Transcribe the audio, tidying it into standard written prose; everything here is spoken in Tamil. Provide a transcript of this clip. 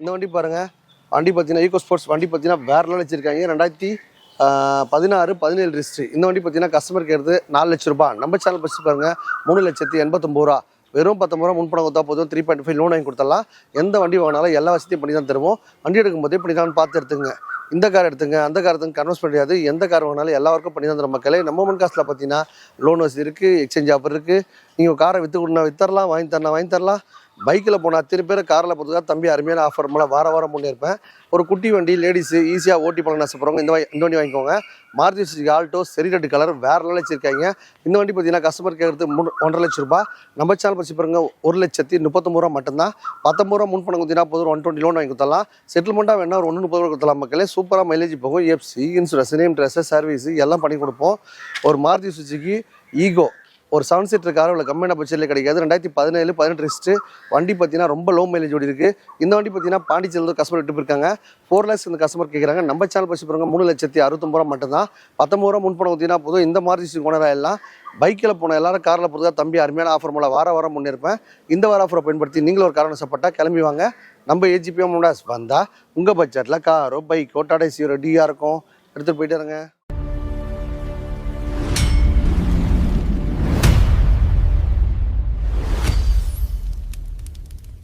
இந்த வண்டி பாருங்கள். வண்டி பார்த்தீங்கன்னா ஈகோ ஸ்போர்ட்ஸ் வண்டி பார்த்தீங்கன்னா வேறு லெவல் வச்சுருக்காங்க. 2016-17 ரிஜிஸ்ட்ரி. இந்த வண்டி பார்த்தீங்கன்னா கஸ்டமர் கேட்குறது 4 லட்ச ரூபாய். நம்ம சேனல் பற்றி பாருங்கள் 3,89,000. வெறும் 19 ரூபா முன்பணம் கொடுத்தா போதும். 3.5 லோன் வாங்கி கொடுத்துடலாம். எந்த வண்டி வாங்கினாலும் எல்லா வசதியும் பண்ணி தான் தருவோம். வண்டி எடுக்கும்போது இப்படி தான் பார்த்து எடுத்துங்க. இந்த கார் எடுத்துங்க, அந்த கார் எடுத்துங்க, கன்வெர்ஸ் முடியாது. எந்த கார் வாங்கினாலும் எல்லா ஒர்க்கும் பண்ணி தான் தரும் மக்களே. நம்ம மண் காசில் பார்த்தீங்கன்னா லோன் வசதி இருக்குது, எக்ஸ்சேஞ்ச் ஆஃபர் இருக்குது. நீங்கள் காரை விற்று கொடுனா வித்தரலாம், வாங்கி தரலாம். பைக்கில் போனால் அத்தனை பேர் காரில் போகிறதுக்காக தம்பி அருமையான ஆஃபர் மேலே வாரம் முன்னேற்பேன். ஒரு குட்டி வண்டி லேடிஸு ஈஸியாக ஓட்டி பண்ண ஆசைப்படுறவங்க இந்த வண்டி வாங்கிக்கோங்க. மாருதி சுசுகி ஆல்டோ செரி ரெட் கலர் வேறு லெவலில் வச்சுருக்காங்க. இந்த வண்டி பார்த்தீங்கன்னா கஸ்டமர் கேட்குறது 1.5 லட்ச ரூபாய். நம்ம சேனல் பற்றி பாருங்க 1,39,000 மட்டும்தான். 19 ரூபா முன்பணம் கொடுத்தீங்கன்னா போதும். 120 லோன் வாங்கி கொடுத்தலாம். செட்டில்மெண்ட்டாக வேணா ஒரு 130 கொடுத்தலாம் மக்களே. சூப்பராக மைலேஜ் போகும். FC insurance name dress service எல்லாம் பண்ணி கொடுப்போம். ஒரு மாருதி சுசுகி ஈகோ ஒரு 7 சீட்டர் கார் இவ்வளோ கம்மியான பட்ஜெட்டில் கிடைக்காது. 2017-18 ரிஜிஸ்ட்ரு. வண்டி பார்த்தீங்கன்னா ரொம்ப லோ மைலேஜ் ஓடி இருக்குது. இந்த வண்டி பார்த்தீங்கன்னா பாண்டிச்சேரியில் கஸ்டமர் விட்டு போயிருக்காங்க. 4 lakhs இந்த கஸ்டமர் கேட்குறாங்க. நம்ம சேனல் பற்றி பாருங்க 3,69,000 மட்டும்தான். 19 ரூபா முன்பணம் கொடுத்தீங்கன்னா போதும். இந்த மாருதி சுசுகி ஓனராக எல்லாம் பைக்கில் போன எல்லாரும் காரில் போகிறதா தம்பி அருமையான ஆஃபர் மூலம் வாரம் முன்னேற்பேன். இந்த வார ஆஃபரை பயன்படுத்தி நீங்களும் ஒரு காரணம் சப்பட்டா கிளம்பி வாங்க. நம்ம ஏஜிபிஎம் வந்தால் உங்கள் பட்ஜெட்டில் காரோ பைக்கோ டாடா சியரோ டிஆர் இருக்கும் எடுத்துகிட்டு போயிட்டு இருங்க.